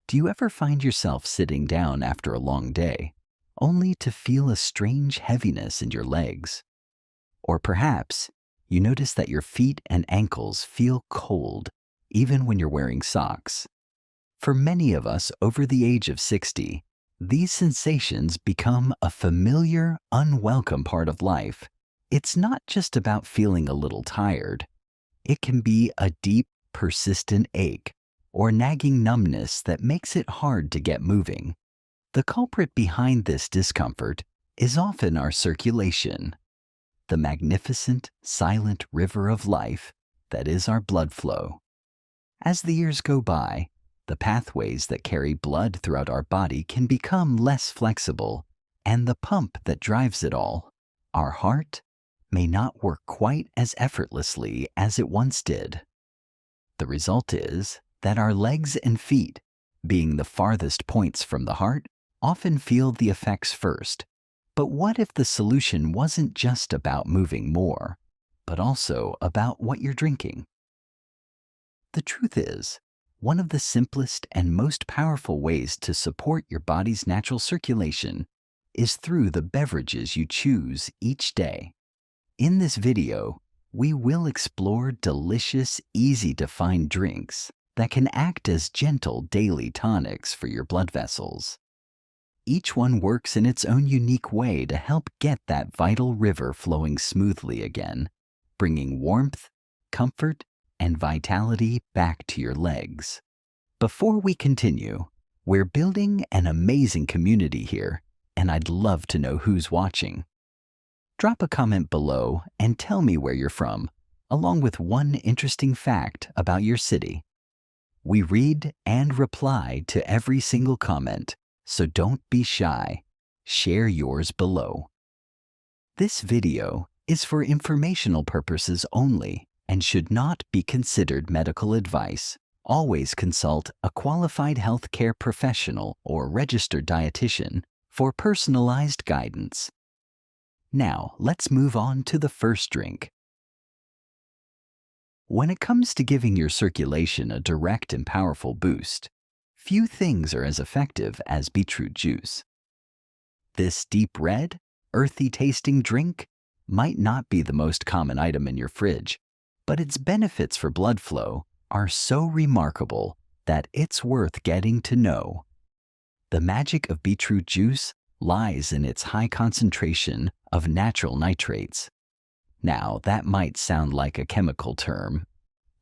Do you ever find yourself sitting down after a long day, only to feel a strange heaviness in your legs? Or perhaps you notice that your feet and ankles feel cold, even when you're wearing socks. For many of us over the age of 60, these sensations become a familiar, unwelcome part of life. It's not just about feeling a little tired. It can be a deep, persistent ache or nagging numbness that makes it hard to get moving. The culprit behind this discomfort is often our circulation, the magnificent, silent river of life that is our blood flow. As the years go by, the pathways that carry blood throughout our body can become less flexible, and the pump that drives it all, our heart, may not work quite as effortlessly as it once did. The result is that our legs and feet, being the farthest points from the heart, often feel the effects first. But what if the solution wasn't just about moving more, but also about what you're drinking? The truth is, one of the simplest and most powerful ways to support your body's natural circulation is through the beverages you choose each day. In this video, we will explore delicious, easy-to-find drinks that can act as gentle daily tonics for your blood vessels. Each one works in its own unique way to help get that vital river flowing smoothly again, bringing warmth, comfort, and vitality back to your legs. Before we continue, we're building an amazing community here, and I'd love to know who's watching. Drop a comment below and tell me where you're from, along with one interesting fact about your city. We read and reply to every single comment, so don't be shy. Share yours below. This video is for informational purposes only and should not be considered medical advice. Always consult a qualified healthcare professional or registered dietitian for personalized guidance. Now, let's move on to the first drink. When it comes to giving your circulation a direct and powerful boost, few things are as effective as beetroot juice. This deep red, earthy-tasting drink might not be the most common item in your fridge, but its benefits for blood flow are so remarkable that it's worth getting to know. The magic of beetroot juice lies in its high concentration of natural nitrates. Now, that might sound like a chemical term,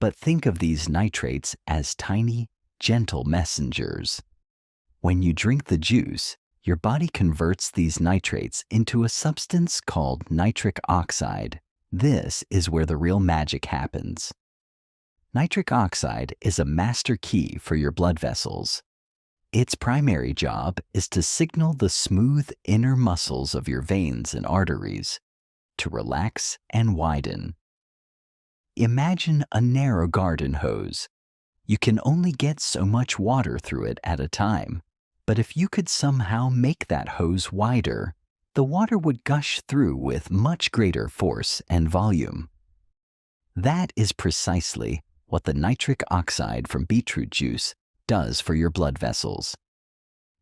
but think of these nitrates as tiny, gentle messengers. When you drink the juice, your body converts these nitrates into a substance called nitric oxide. This is where the real magic happens. Nitric oxide is a master key for your blood vessels. Its primary job is to signal the smooth inner muscles of your veins and arteries to relax and widen. Imagine a narrow garden hose. You can only get so much water through it at a time, but if you could somehow make that hose wider, the water would gush through with much greater force and volume. That is precisely what the nitric oxide from beetroot juice does for your blood vessels.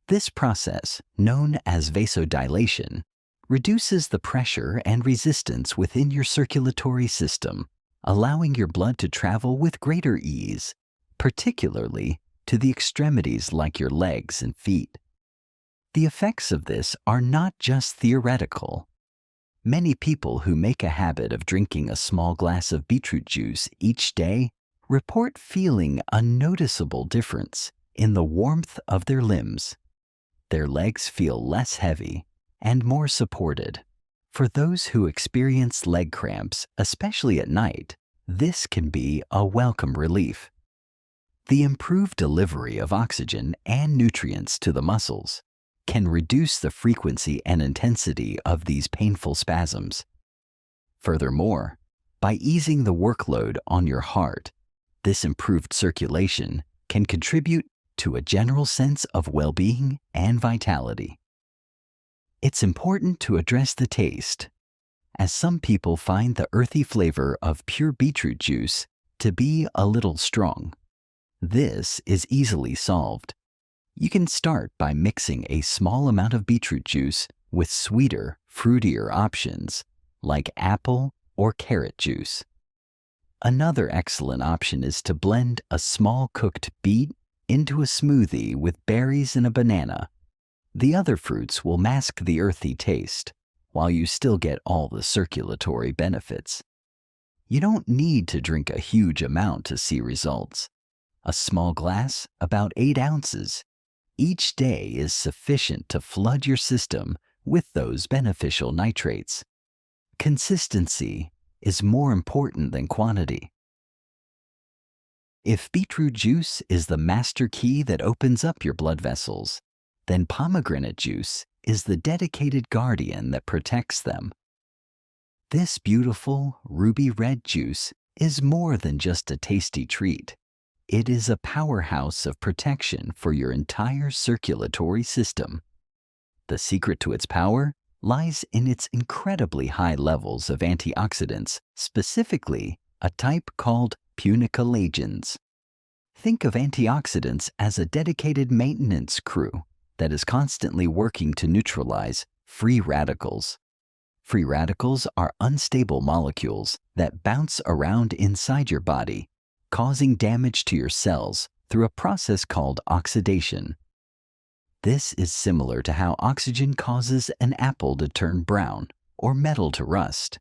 This process, known as vasodilation, reduces the pressure and resistance within your circulatory system, allowing your blood to travel with greater ease, particularly to the extremities like your legs and feet. The effects of this are not just theoretical. Many people who make a habit of drinking a small glass of beetroot juice each day report feeling a noticeable difference in the warmth of their limbs. Their legs feel less heavy and more supported. For those who experience leg cramps, especially at night, this can be a welcome relief. The improved delivery of oxygen and nutrients to the muscles can reduce the frequency and intensity of these painful spasms. Furthermore, by easing the workload on your heart, this improved circulation can contribute to a general sense of well-being and vitality. It's important to address the taste, as some people find the earthy flavor of pure beetroot juice to be a little strong. This is easily solved. You can start by mixing a small amount of beetroot juice with sweeter, fruitier options like apple or carrot juice. Another excellent option is to blend a small cooked beet into a smoothie with berries and a banana. The other fruits will mask the earthy taste, while you still get all the circulatory benefits. You don't need to drink a huge amount to see results. A small glass, about 8 ounces, each day is sufficient to flood your system with those beneficial nitrates. Consistency is more important than quantity. If beetroot juice is the master key that opens up your blood vessels, then pomegranate juice is the dedicated guardian that protects them. This beautiful ruby red juice is more than just a tasty treat. It is a powerhouse of protection for your entire circulatory system. The secret to its power lies in its incredibly high levels of antioxidants, specifically a type called punicolagens. Think of antioxidants as a dedicated maintenance crew that is constantly working to neutralize free radicals. Free radicals are unstable molecules that bounce around inside your body, causing damage to your cells through a process called oxidation. This is similar to how oxygen causes an apple to turn brown or metal to rust.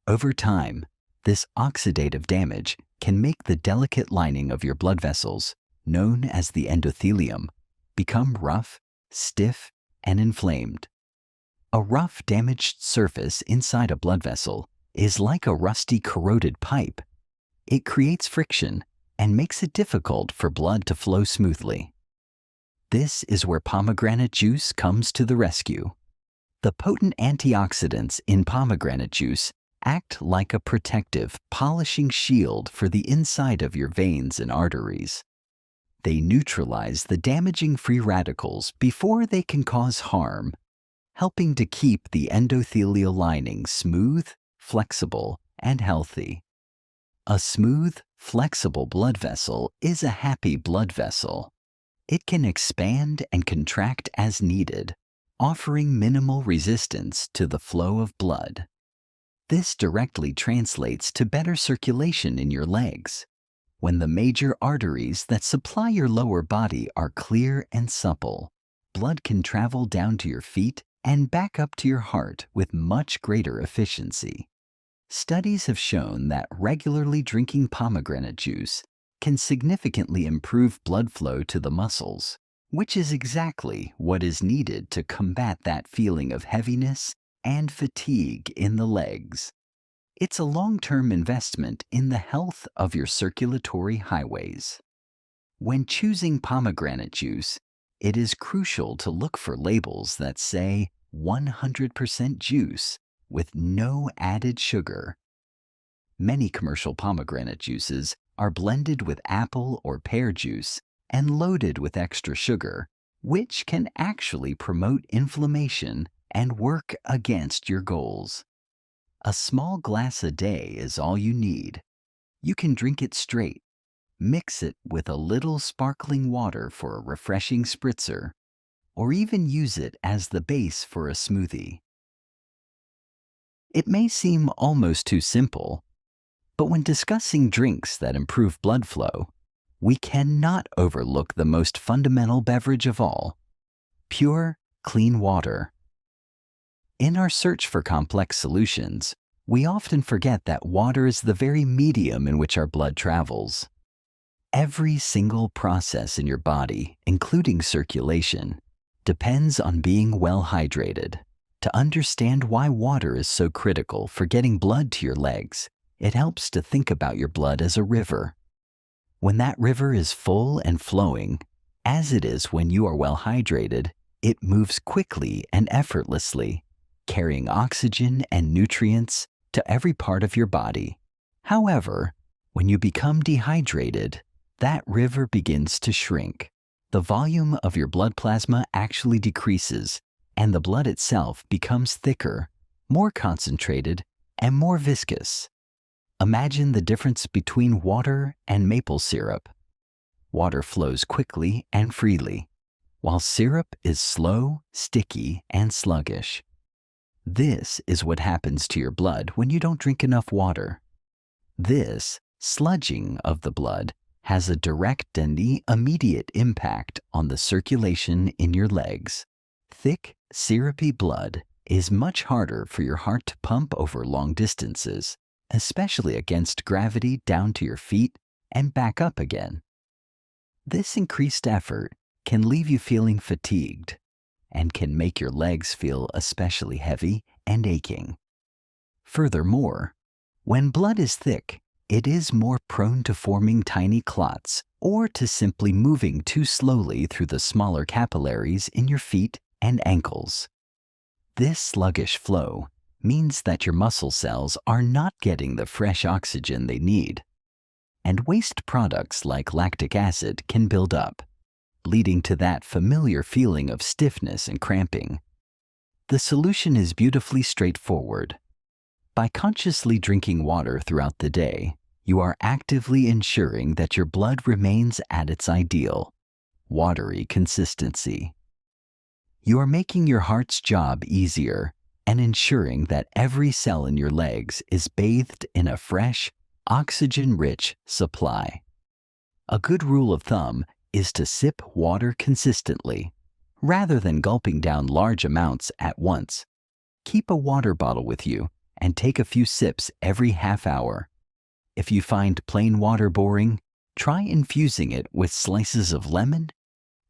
Over time, this oxidative damage can make the delicate lining of your blood vessels, known as the endothelium, become rough, stiff, and inflamed. A rough, damaged surface inside a blood vessel is like a rusty, corroded pipe. It creates friction and makes it difficult for blood to flow smoothly. This is where pomegranate juice comes to the rescue. The potent antioxidants in pomegranate juice act like a protective, polishing shield for the inside of your veins and arteries. They neutralize the damaging free radicals before they can cause harm, helping to keep the endothelial lining smooth, flexible, and healthy. A smooth, flexible blood vessel is a happy blood vessel. It can expand and contract as needed, offering minimal resistance to the flow of blood. This directly translates to better circulation in your legs. When the major arteries that supply your lower body are clear and supple, blood can travel down to your feet and back up to your heart with much greater efficiency. Studies have shown that regularly drinking pomegranate juice can significantly improve blood flow to the muscles, which is exactly what is needed to combat that feeling of heaviness and fatigue in the legs. It's a long-term investment in the health of your circulatory highways. When choosing pomegranate juice, it is crucial to look for labels that say 100% juice with no added sugar. Many commercial pomegranate juices are blended with apple or pear juice and loaded with extra sugar, which can actually promote inflammation and work against your goals. A small glass a day is all you need. You can drink it straight, mix it with a little sparkling water for a refreshing spritzer, or even use it as the base for a smoothie. It may seem almost too simple, but when discussing drinks that improve blood flow, we cannot overlook the most fundamental beverage of all: pure, clean water. In our search for complex solutions, we often forget that water is the very medium in which our blood travels. Every single process in your body, including circulation, depends on being well hydrated. To understand why water is so critical for getting blood to your legs, it helps to think about your blood as a river. When that river is full and flowing, as it is when you are well hydrated, it moves quickly and effortlessly, carrying oxygen and nutrients to every part of your body. However, when you become dehydrated, that river begins to shrink. The volume of your blood plasma actually decreases, and the blood itself becomes thicker, more concentrated, and more viscous. Imagine the difference between water and maple syrup. Water flows quickly and freely, while syrup is slow, sticky, and sluggish. This is what happens to your blood when you don't drink enough water. This sludging of the blood has a direct and immediate impact on the circulation in your legs. Thick, syrupy blood is much harder for your heart to pump over long distances, especially against gravity down to your feet and back up again. This increased effort can leave you feeling fatigued and can make your legs feel especially heavy and aching. Furthermore, when blood is thick, it is more prone to forming tiny clots or to simply moving too slowly through the smaller capillaries in your feet and ankles. This sluggish flow means that your muscle cells are not getting the fresh oxygen they need, and waste products like lactic acid can build up, leading to that familiar feeling of stiffness and cramping. The solution is beautifully straightforward. By consciously drinking water throughout the day, you are actively ensuring that your blood remains at its ideal, watery consistency. You are making your heart's job easier and ensuring that every cell in your legs is bathed in a fresh, oxygen-rich supply. A good rule of thumb is to sip water consistently, rather than gulping down large amounts at once. Keep a water bottle with you and take a few sips every half hour. If you find plain water boring, try infusing it with slices of lemon,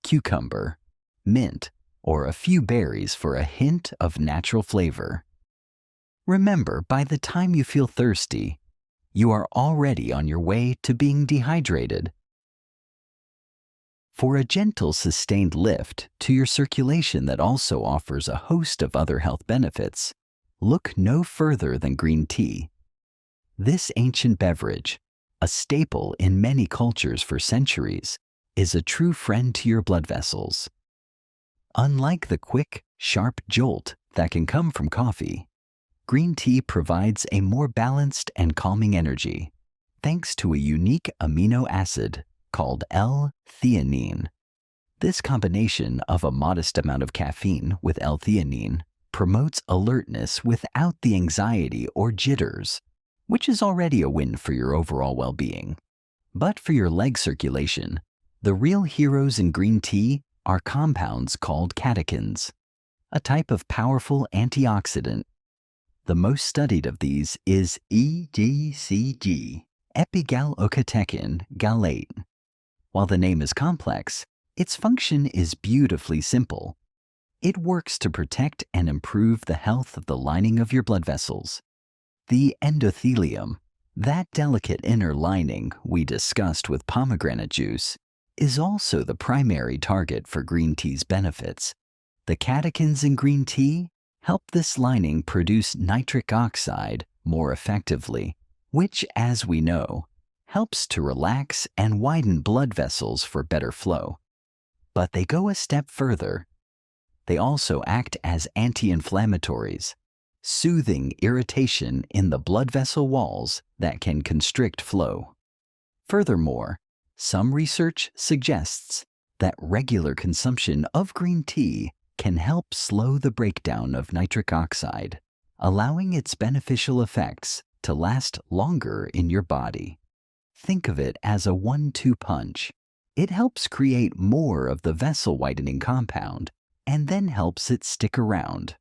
cucumber, mint, or a few berries for a hint of natural flavor. Remember, by the time you feel thirsty, you are already on your way to being dehydrated. For a gentle, sustained lift to your circulation that also offers a host of other health benefits, look no further than green tea. This ancient beverage, a staple in many cultures for centuries, is a true friend to your blood vessels. Unlike the quick, sharp jolt that can come from coffee, green tea provides a more balanced and calming energy, thanks to a unique amino acid called L-theanine. This combination of a modest amount of caffeine with L-theanine promotes alertness without the anxiety or jitters, which is already a win for your overall well-being. But for your leg circulation, the real heroes in green tea are compounds called catechins, a type of powerful antioxidant. The most studied of these is EGCG, epigallocatechin gallate. While the name is complex, its function is beautifully simple. It works to protect and improve the health of the lining of your blood vessels. The endothelium, that delicate inner lining we discussed with pomegranate juice, is also the primary target for green tea's benefits. The catechins in green tea help this lining produce nitric oxide more effectively, which, as we know, helps to relax and widen blood vessels for better flow. But they go a step further. They also act as anti-inflammatories, soothing irritation in the blood vessel walls that can constrict flow. Furthermore, some research suggests that regular consumption of green tea can help slow the breakdown of nitric oxide, allowing its beneficial effects to last longer in your body. Think of it as a 1-2 punch. It helps create more of the vessel-widening compound and then helps it stick around.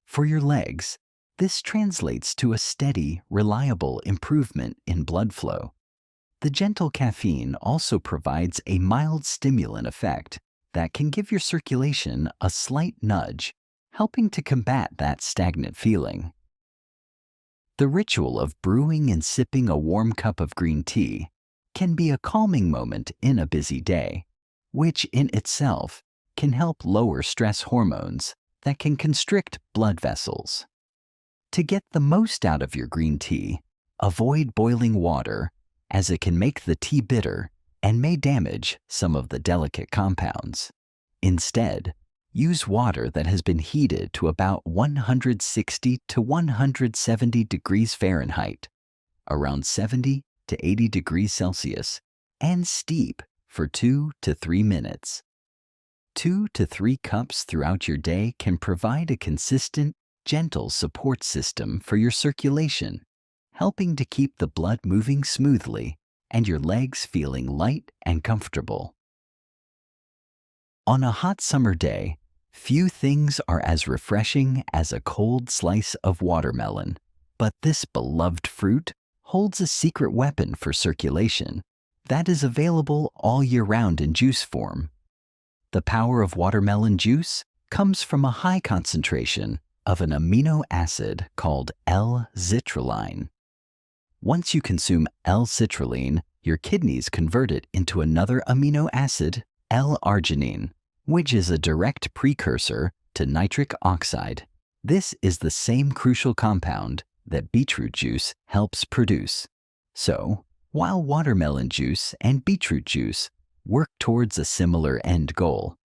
For your legs, this translates to a steady, reliable improvement in blood flow. The gentle caffeine also provides a mild stimulant effect that can give your circulation a slight nudge, helping to combat that stagnant feeling. The ritual of brewing and sipping a warm cup of green tea can be a calming moment in a busy day, which in itself can help lower stress hormones that can constrict blood vessels. To get the most out of your green tea, avoid boiling water, as it can make the tea bitter and may damage some of the delicate compounds. Instead, use water that has been heated to about 160 to 170 degrees Fahrenheit, around 70 to 80 degrees Celsius, and steep for 2 to 3 minutes. 2 to 3 cups throughout your day can provide a consistent, gentle support system for your circulation, helping to keep the blood moving smoothly and your legs feeling light and comfortable. On a hot summer day, few things are as refreshing as a cold slice of watermelon, but this beloved fruit holds a secret weapon for circulation that is available all year round in juice form. The power of watermelon juice comes from a high concentration of an amino acid called L-citrulline. Once you consume L-citrulline, your kidneys convert it into another amino acid, L-arginine, which is a direct precursor to nitric oxide. This is the same crucial compound that beetroot juice helps produce. So, while watermelon juice and beetroot juice work towards a similar end goal,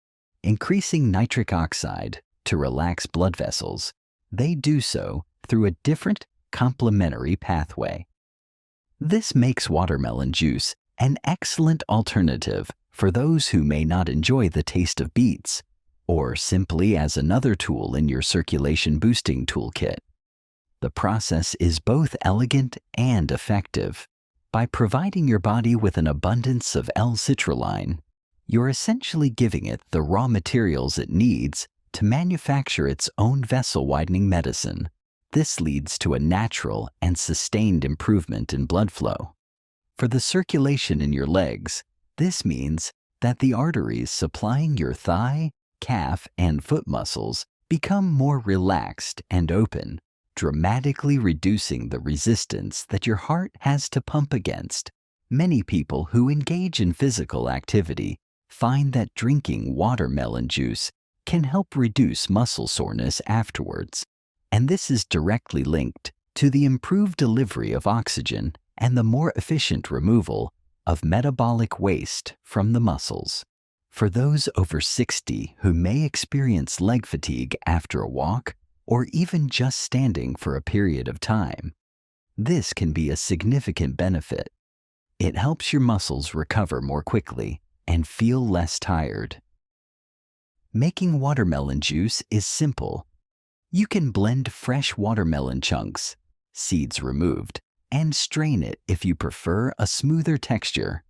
increasing nitric oxide to relax blood vessels, they do so through a different complementary pathway. This makes watermelon juice an excellent alternative for those who may not enjoy the taste of beets, or simply as another tool in your circulation boosting toolkit. The process is both elegant and effective. By providing your body with an abundance of L-citrulline, you're essentially giving it the raw materials it needs to manufacture its own vessel-widening medicine. This leads to a natural and sustained improvement in blood flow. For the circulation in your legs, this means that the arteries supplying your thigh, calf, and foot muscles become more relaxed and open, dramatically reducing the resistance that your heart has to pump against. Many people who engage in physical activity find that drinking watermelon juice can help reduce muscle soreness afterwards, and this is directly linked to the improved delivery of oxygen and the more efficient removal of metabolic waste from the muscles. For those over 60 who may experience leg fatigue after a walk or even just standing for a period of time, this can be a significant benefit. It helps your muscles recover more quickly and feel less tired. Making watermelon juice is simple. You can blend fresh watermelon chunks, seeds removed, and strain it if you prefer a smoother texture.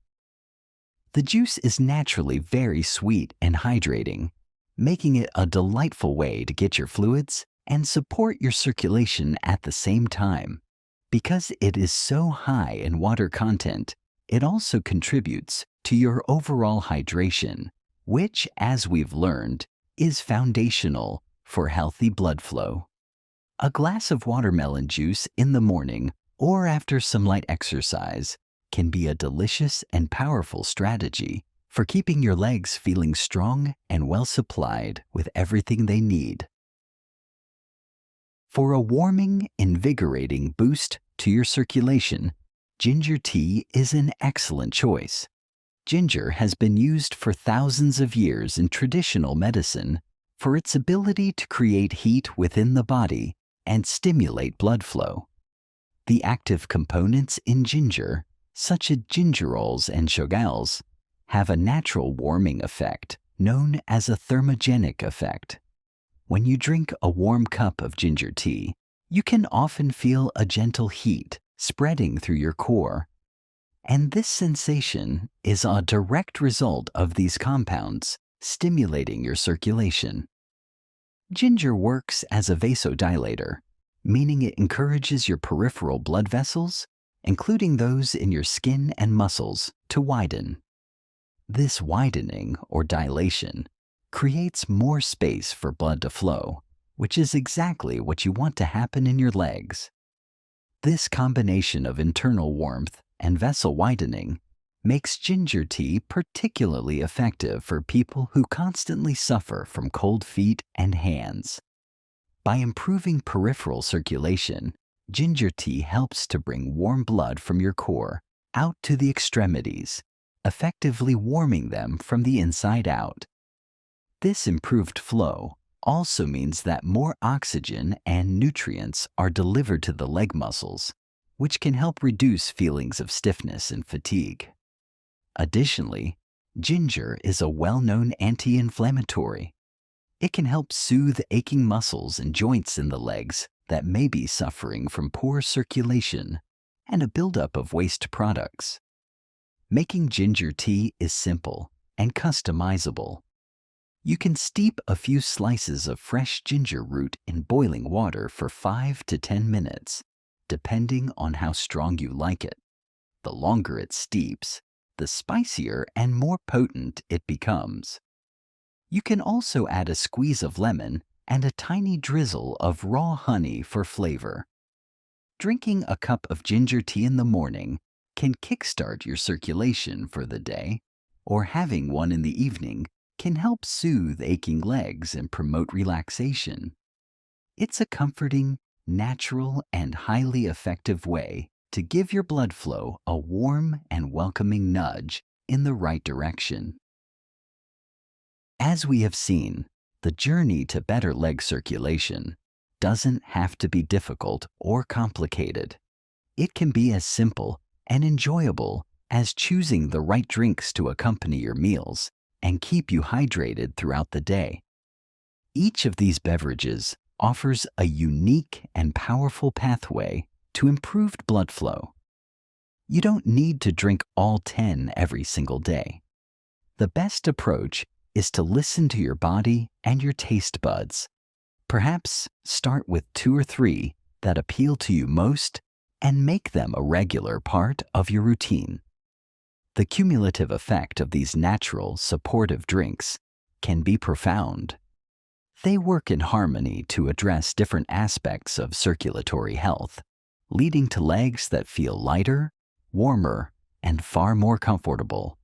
The juice is naturally very sweet and hydrating, making it a delightful way to get your fluids and support your circulation at the same time. Because it is so high in water content, it also contributes to your overall hydration, which, as we've learned, is foundational for healthy blood flow. A glass of watermelon juice in the morning or after some light exercise can be a delicious and powerful strategy for keeping your legs feeling strong and well supplied with everything they need. For a warming, invigorating boost to your circulation, ginger tea is an excellent choice. Ginger has been used for thousands of years in traditional medicine for its ability to create heat within the body and stimulate blood flow. The active components in ginger, such as gingerols and shoggols, have a natural warming effect known as a thermogenic effect. When you drink a warm cup of ginger tea, you can often feel a gentle heat spreading through your core. And this sensation is a direct result of these compounds stimulating your circulation. Ginger works as a vasodilator, meaning it encourages your peripheral blood vessels, including those in your skin and muscles, to widen. This widening or dilation creates more space for blood to flow, which is exactly what you want to happen in your legs. This combination of internal warmth and vessel widening makes ginger tea particularly effective for people who constantly suffer from cold feet and hands. By improving peripheral circulation, ginger tea helps to bring warm blood from your core out to the extremities, effectively warming them from the inside out. This improved flow also means that more oxygen and nutrients are delivered to the leg muscles, which can help reduce feelings of stiffness and fatigue. Additionally, Ginger is a well-known anti-inflammatory. It can help soothe aching muscles and joints in the legs that may be suffering from poor circulation and a buildup of waste products. Making ginger tea is simple and customizable. You can steep a few slices of fresh ginger root in boiling water for 5 to 10 minutes, depending on how strong you like it. The longer it steeps, the spicier and more potent it becomes. You can also add a squeeze of lemon and a tiny drizzle of raw honey for flavor. Drinking a cup of ginger tea in the morning can kickstart your circulation for the day, or having one in the evening can help soothe aching legs and promote relaxation. It's a comforting, natural, and highly effective way to give your blood flow a warm and welcoming nudge in the right direction. As we have seen, the journey to better leg circulation doesn't have to be difficult or complicated. It can be as simple and enjoyable as choosing the right drinks to accompany your meals and keep you hydrated throughout the day. Each of these beverages offers a unique and powerful pathway to improved blood flow. You don't need to drink all 10 every single day. The best approach is to listen to your body and your taste buds. Perhaps start with 2 or 3 that appeal to you most and make them a regular part of your routine. The cumulative effect of these natural, supportive drinks can be profound. They work in harmony to address different aspects of circulatory health, leading to legs that feel lighter, warmer, and far more comfortable.